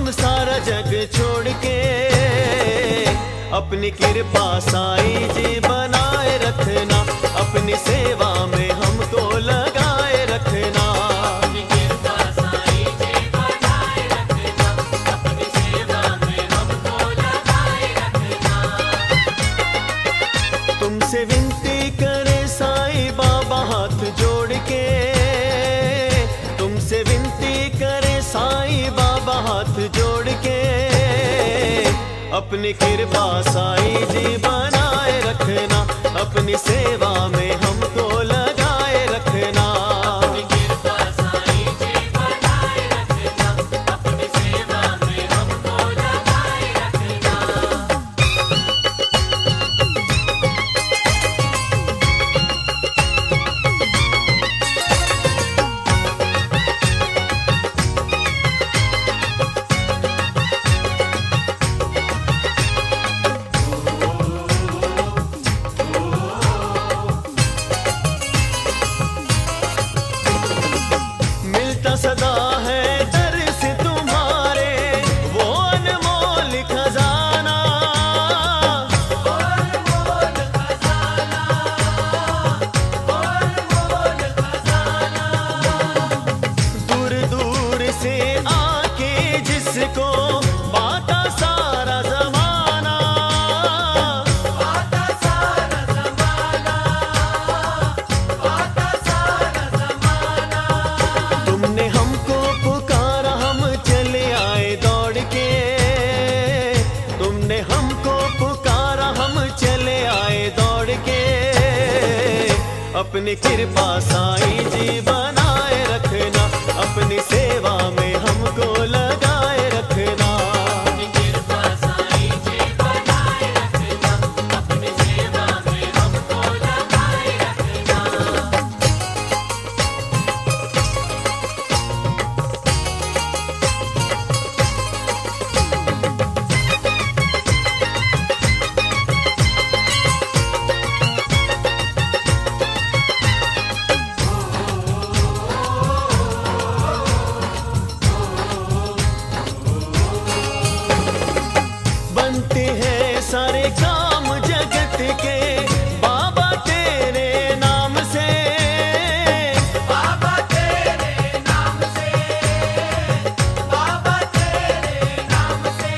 हम सारा जग छोड़ के अपनी कृपा साईं जी बनाए रखना, अपनी सेवा में हमको लगाए रखना। अपनी कृपा साईं जी बनाए रखना, अपनी सेवा में हमको लगाए रखना। तुमसे विनती करे साईं बाबा हाथ जोड़ के, तुमसे विनती करे साईं बाबा हाथ जोड़ के, अपनी कृपा साईं जी बनाए रखना, अपनी सेवा में हमको लगाए रखना। अपनी कृपा साईं जी बनाए रखना, अपनी सेवा में हमको लगाए रखना। मिलता सदा है दर से तुम्हारे वो अनमोल खजाना, अनमोल खजाना, अनमोल खजाना। दूर दूर से आके जिसको बाता सारा जमाना, बाता सारा ज़माना, बाता सारा ज़माना। तुमने हमको पुकारा हम चले आए दौड़ के, तुमने हमको पुकारा हम चले आए दौड़ के, अपनी कृपा साईं जी बनाए रखना, अपनी सेवा में हमको लगाए रखना। अपनी कृपा साईं जी बनाए रखना, अपनी सेवा में हमको लगाए रखना। बनते हैं सारे काम जगत के बाबा तेरे नाम से, बाबा तेरे नाम से, बाबा तेरे नाम से।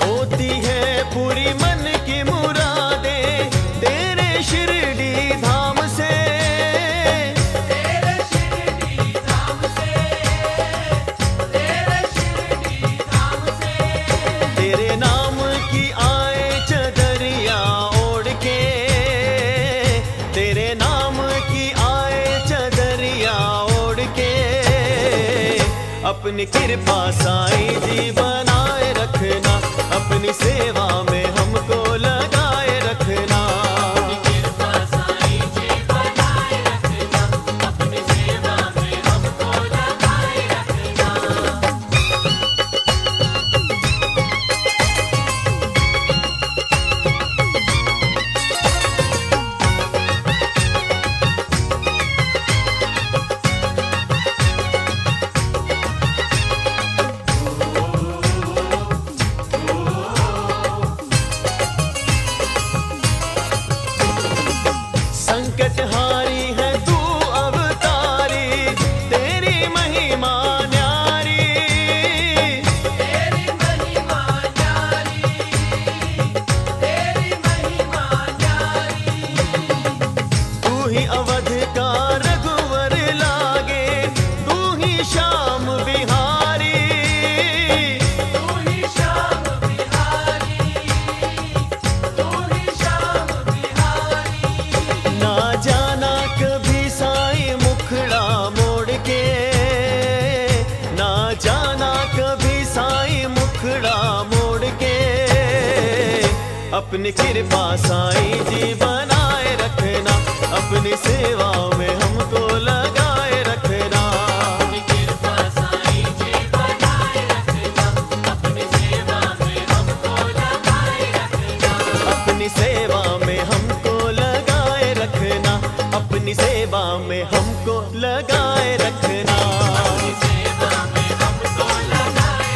होती है पूरी मन की मुरादें तेरे शिरडी धाम से, तेरे शिरडी धाम से, तेरे शिरडी धाम से। तेरे नाम की आए चदरिया ओढ़ के, तेरे नाम की आए चदरिया ओढ़ के, अपनी कृपा साईं जी बनाए रखना, अपनी सेवा में हमको लगाए रखना। अपनी कृपा साईं जी बनाए रखना, अपनी सेवा में हमको लगाए रखना। संकट हारी है तू अवतारी, तेरी महिमा न्यारी, तेरी महिमा न्यारी, तेरी महिमा न्यारी। तू ही अवध का रघुवर लागे, तू ही श्याम बिहारी, तू ही श्याम बिहारी, तू ही श्याम बिहारी। ना जाना कभी साईं मुखड़ा मोड़ के, ना जाना कभी साईं मुखड़ा मोड़ के, अपनी कृपा साईं जी बनाए रखना, अपनी सेवा में हमको लगाए रखना। अपनी कृपा साईं जी बनाए रखना, अपनी सेवा में हमको लगाए रखना। अपनी सेवा में हमको लगाए रखना, अपनी सेवा में हमको लगाए रखना। अपनी सेवा में हमको लगाए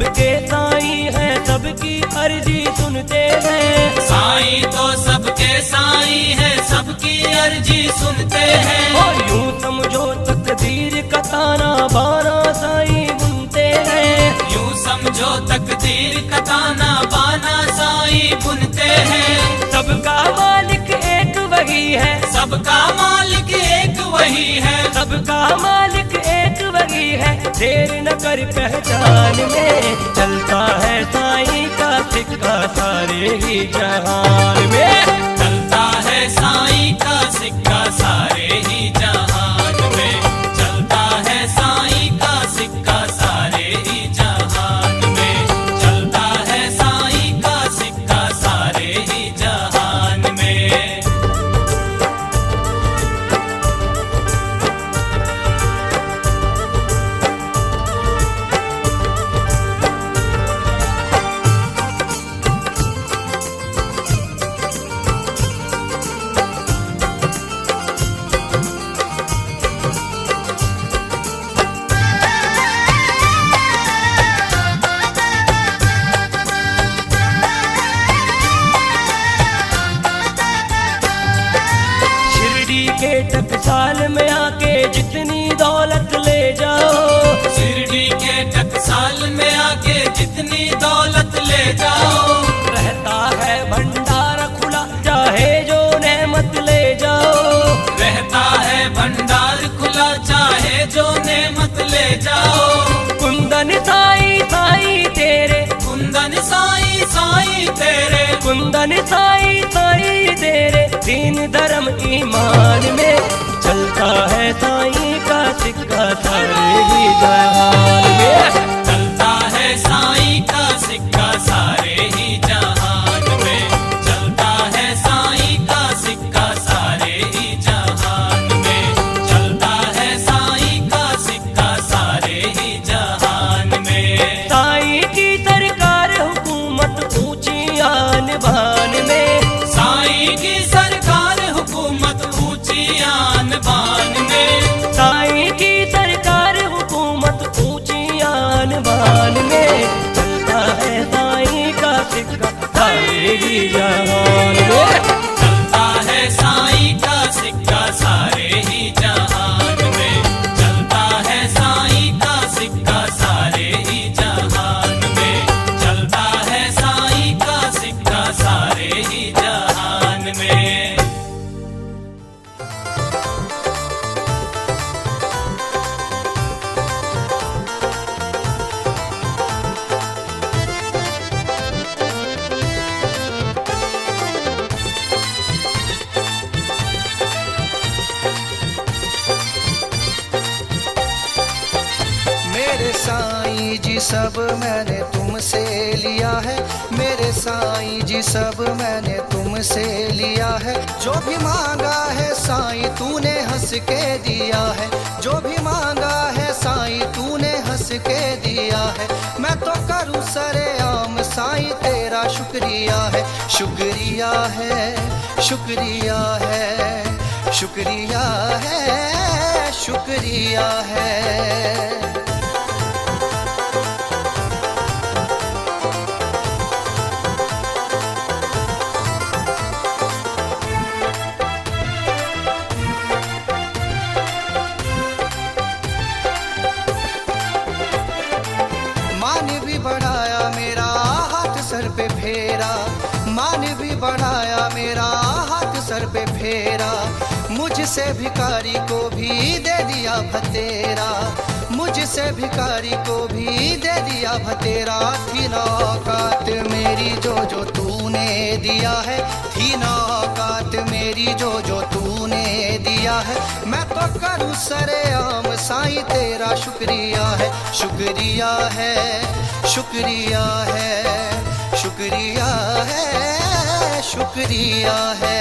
सबके साईं हैं, सबकी अर्जी सुनते हैं। साईं तो सबके साईं है, सबकी अर्जी सुनते हैं। और यूं समझो तकदीर का ताना बाना साईं बुनते हैं। यूं समझो तकदीर का ताना बाना साईं बुनते हैं। सबका मालिक एक वही है, सबका मालिक एक वही है। सबका मालिक एक वही है। देर न कर पहचान में, चलता है साईं का सिक्का सारे ही जहान में। चलता है साईं का सिक्का सारे ही जहान में। चलता है साईं का सिक्का सारे ही जहान में। चलता है साईं का सिक्का सारे ही जहान में। शिरडी के टकसाल में आके जितनी दौलत ले जाओ, शिरडी के टकसाल में आके जितनी दौलत ले जाओ। रहता है भंडारा खुला चाहे जो नेमत ले जाओ। रहता है भंडार खुला चाहे जो नेमत ले जाओ। कुंदन साईं साईं तेरे, कुंदन साईं साईं तेरे। कुंदन साईं साईं तेरे, दीन धर्म ईमान में चलता है साईं का सिक्का सारे ही जहान में। चलता है साईं का सिक्का सारे ही जहान में। चलता है साईं का सिक्का सारे ही जहान में। चलता है साईं का सिक्का सारे ही जहान में। साईं की सरकार हुकूमत ऊंची आन बान में। साईं की सरकार हुकूमत ऊंची आन बान में। साईं की सरकार हुकूमत ऊंची आन बान में। चलता है साईं का सिक्का सारे ही जहान में। चलता है साईं का सिक्का सारे ही जहान में। चलता है साईं का सिक्का सारे ही जहान में। चलता है साईं का सिक्का सारे ही जहान में। मेरे साईं जी सब मैंने तुमसे लिया है। मेरे साईं जी सब मैंने तुमसे लिया है। जो भी मांगा है साईं तूने हंस के दिया है। जो भी मांगा है साईं तूने हंस के दिया है। मैं तो करूँ सरेआम साईं तेरा शुक्रिया है। शुक्रिया है, शुक्रिया है, शुक्रिया है, शुक्रिया है। मान भी बढ़ाया मेरा हाथ सर पे फेरा। मान भी बढ़ाया मेरा हाथ सर पे फेरा। मुझसे भिखारी को भी दे दिया भतेरा। मुझसे भिखारी को भी दे दिया भतेरा। थी ना औकात मेरी जो जो तूने दिया है। थी ना औकात मेरी जो जो तूने दिया है। मैं तो करूँ सरेआम साईं तेरा शुक्रिया है। शुक्रिया है, शुक्रिया है, शुक्रिया है, शुक्रिया है।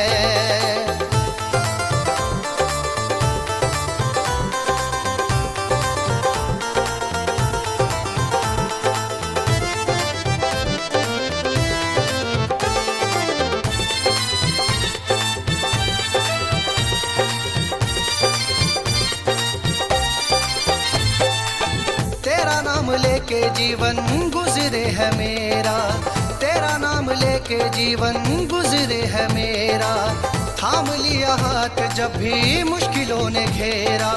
लेके जीवन गुजरे है मेरा, तेरा नाम लेके जीवन गुजरे है मेरा। थाम लिया हाथ जब भी मुश्किलों ने घेरा,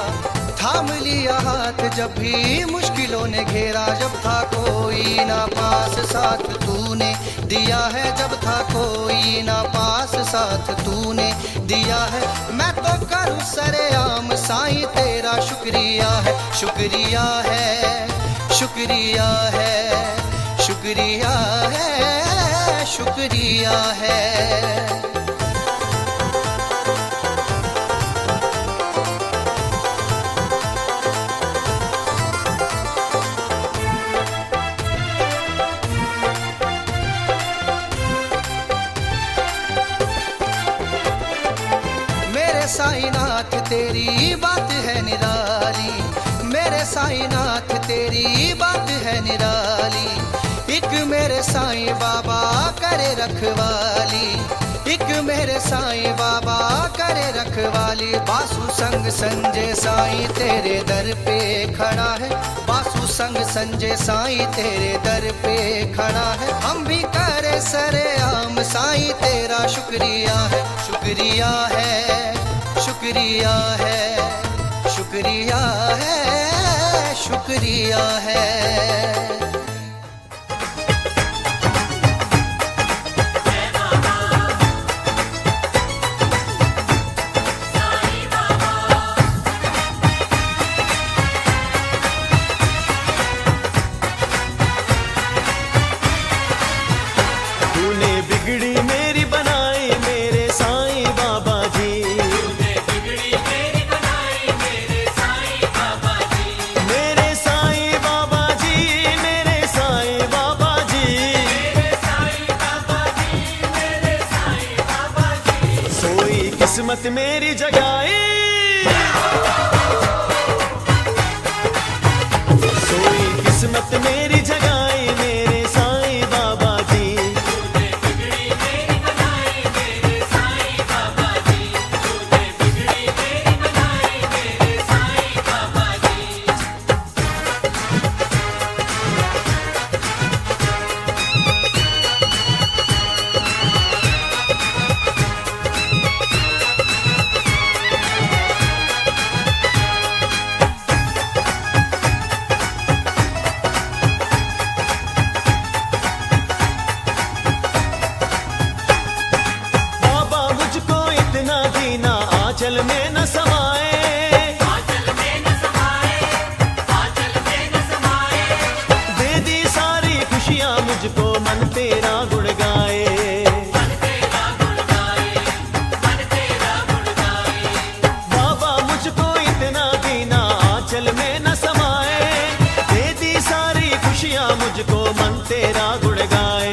थाम लिया हाथ जब भी मुश्किलों ने घेरा। जब था कोई ना पास साथ तूने दिया है, जब था कोई ना पास साथ तूने दिया है। मैं तो करूँ सरेआम साईं तेरा शुक्रिया है, शुक्रिया है, शुक्रिया है, शुक्रिया है, शुक्रिया है। साईनाथ तेरी बात है निराली, मेरे साईनाथ तेरी बात है निराली। एक मेरे साईं बाबा करे रखवाली, एक मेरे साईं बाबा करे रखवाली। बासु संग संजय साईं तेरे दर पे खड़ा है, बासु संग संजय साईं तेरे दर पे खड़ा है। हम भी करे सरेआम साईं तेरा शुक्रिया है, शुक्रिया है, शुक्रिया है, शुक्रिया है, शुक्रिया है। तूने बिगड़ी मेरी बनाई मेरे साईं बाबा जी, किस्मत मेरी जगाई, सोई किस्मत मेरी जगाई मेरे साईं बाबा जी। तूने बिगड़ी मेरी बनाई मेरे साईं बाबा जी, तूने बिगड़ी मेरी बनाई मेरे साईं बाबा जी। आंचल में न समाए, आंचल में न समाए, आंचल में न समाए। दे दी सारी खुशियां मुझको मन तेरा गुण गाए, मन तेरा गुण गाए, मन तेरा गुण गाए। बाबा मुझको इतना दीना आंचल में न समाए, दे दी सारी खुशियां मुझको मन तेरा गुण गाए।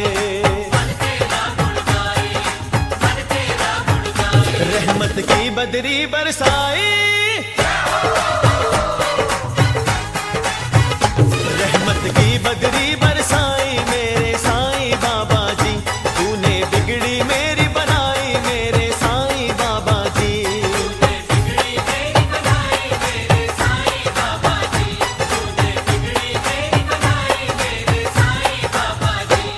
रहमत की बदरी बरसाई, रहमत की बदरी बरसाई मेरे साईं बाबा जी। तूने बिगड़ी मेरी बनाई मेरे साईं बाबा जी, तूने बिगड़ी मेरी बनाई मेरे साईं बाबा जी, तूने बिगड़ी मेरी बनाई मेरे साईं बाबा जी।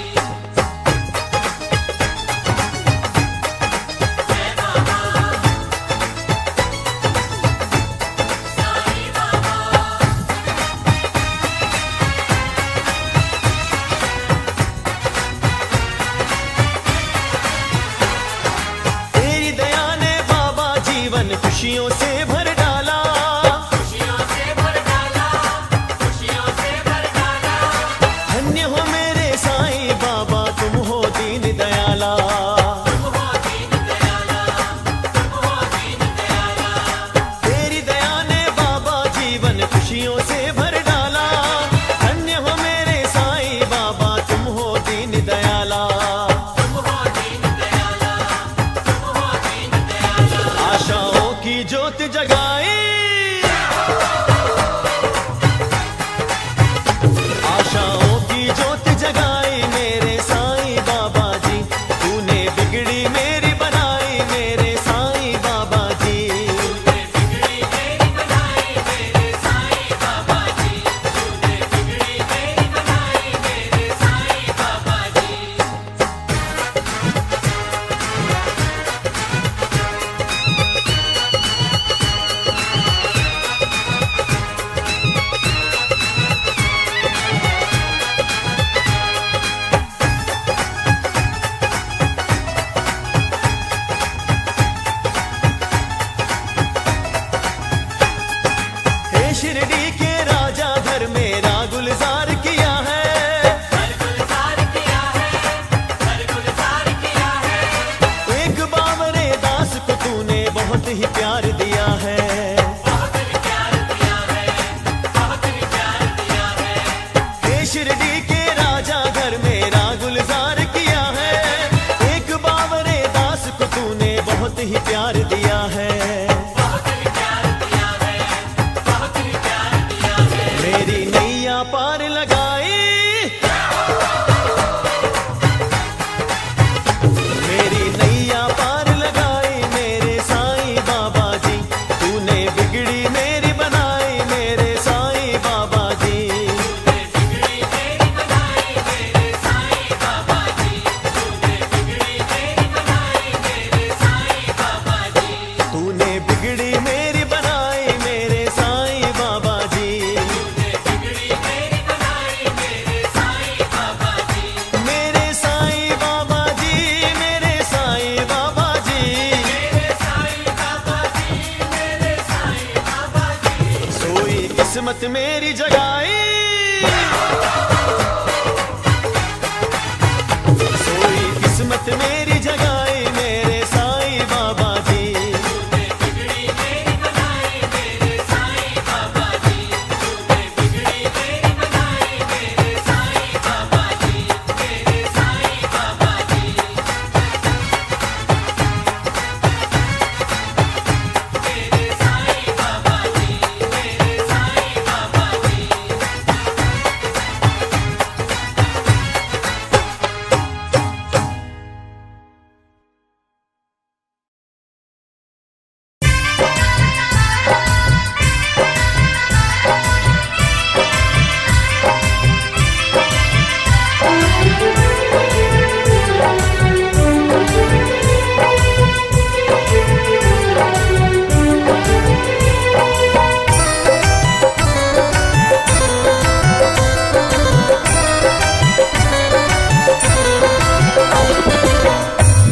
खुशियों से भर डाला, खुशियों से भर डाला, खुशियों से भर डाला। धन्य हो मेरे साईं बाबा तुम हो दीन दयाला, तुम हो दीन दयाला, तुम हो दीन दयाला। तेरी दया ने बाबा जीवन खुशियों से भर डाला। धन्य हो मेरे साईं बाबा तुम हो दीन दयाला, तुम हो दीन दयाला, तुम हो दीन दयाला। आशाओं की ज्योत जगाई, आशाओं की ज्योत जगाई मेरे साईं बाबा जी। तूने बिगड़ी मेरी बनाई मेरे साईं बाबा जी, तूने बिगड़ी मेरी बनाई मेरे साईं बाबा शिरडी के राजा घर मेरा गुलजार किया है। एक बावरे दास को तूने बहुत ही प्यार दिया है। हे शिरडी के राजा घर मेरा गुलजार किया है। एक बावरे दास को तूने बहुत ही प्यार दिया है। मेरी नैया पार लगाई, मेरी नैया पार लगाई मेरे साईं बाबा जी। तूने बिगड़ी मेरी बनाई मेरे साईं बाबा जी। तूने बिगड़ी मेरी बनाई मेरे साईं बाबा जी। मेरे साईं बाबा जी, मेरे साईं बाबा जी। सोई किस्मत मेरी जगाई, सोई किस्मत मेरी जगाई मेरे साईं बाबा जी।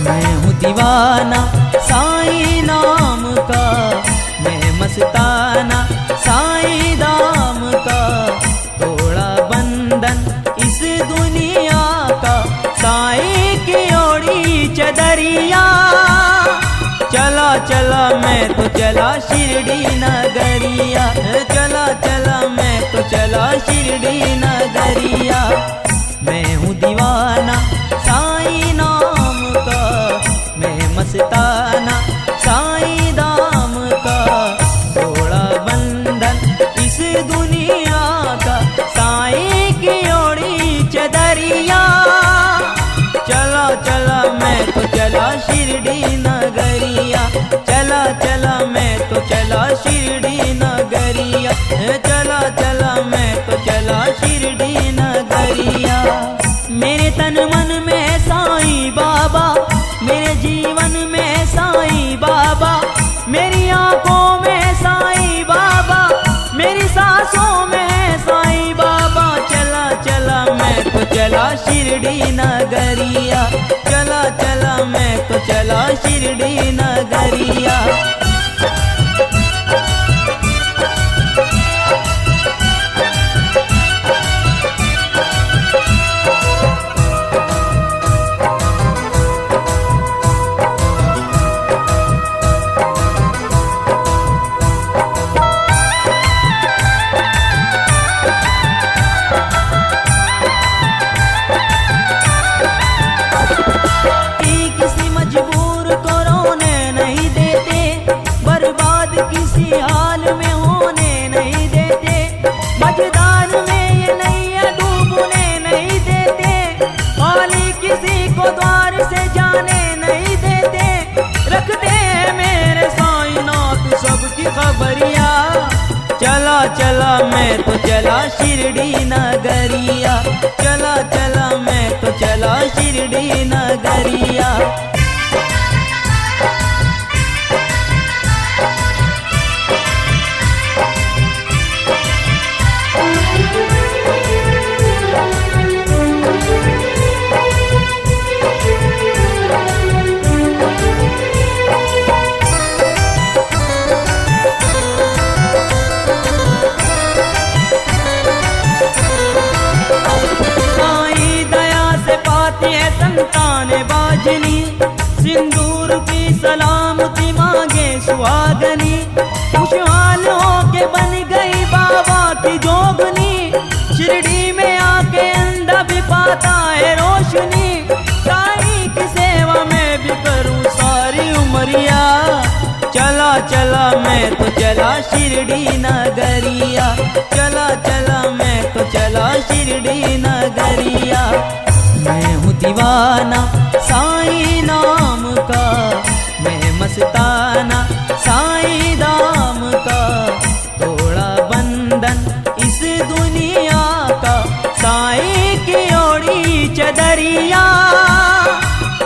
मैं हूँ दीवाना साईं नाम का, मैं मस्ताना साईं दाम का। तोड़ा बंधन इस दुनिया का, साईं की ओढ़ी चदरिया। चला चला मैं तो चला शिरडी नगरिया, चला चला मैं तो चला शिरडी नगरिया। मैं हूँ दीवाना साईं नाम का, मैं मस्ताना साईं दाम का। तोड़ा बंधन इस दुनिया का, साईं की ओढ़ी चदरिया। चला चला मैं तो चला शिरडी नगरिया, चला चला मैं तो चला शिरडी नगरिया। चला चला मैं तो चला शिरडी नगरिया। मेरे तन मन में साईं बाबा, मेरे जीवन में साईं बाबा। मेरी आंखों में साईं बाबा, मेरी सांसों में साईं बाबा। चला चला मैं तो चला शिरडी नगरिया, चला चला मैं तो चला शिरडी नगरिया। किसी मजबूर को रोने नहीं देते, बर्बाद किसी हाल में होने नहीं देते। मझदार में ये नैया डूबने नहीं देते, माली किसी को द्वार से जाने नहीं देते। रखते हैं मेरे साईं नाथ सबकी खबरिया। चला चला मैं तो चला शिरडी नगरिया, चला चला मैं तो चला शिरडी नगरिया। नाचनी, सिंदूर की सलामती मांगे सुहागनी, खुशहाल होके बन गई बाबा की जोगनी, शिरडी में आके अंधा भी पाता है रोशनी, साईं की सेवा में भी करूं सारी उमरिया, चला चला मैं तो चला शिरडी नगरिया, चला चला मैं तो चला शिरडी नगरिया। मैं हूँ दीवाना साईं नाम का, मैं मस्ताना साईं दाम का, तोड़ा बंधन इस दुनिया का, साईं की ओढ़ी चदरिया,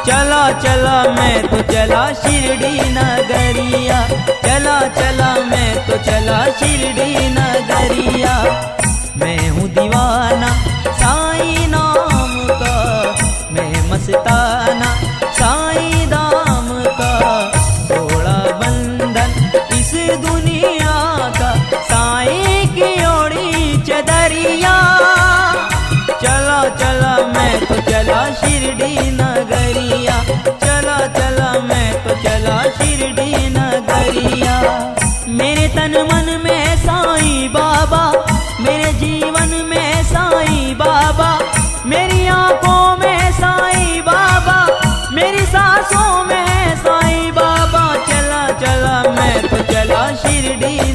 चला चला मैं तो चला शिरडी नगरिया, चला चला मैं तो चला शिरडी नगरिया। मैं हूँ दीवाना साईं नाम का, मैं मस्ताना साईं दाम का, तोड़ा बंधन इस दुनिया का, साईं की ओढ़ी चदरिया, चला चला मैं तो चला शिरडी नगरिया, चला चला मैं तो चला शिरडी नगरिया। मेरे तन मन में साईं बाबा, मेरे जीवन में साईं बाबा, मेरी आंखों में साईं बाबा, मेरी सांसों में साईं बाबा, चला चला मैं तो चला शिरडी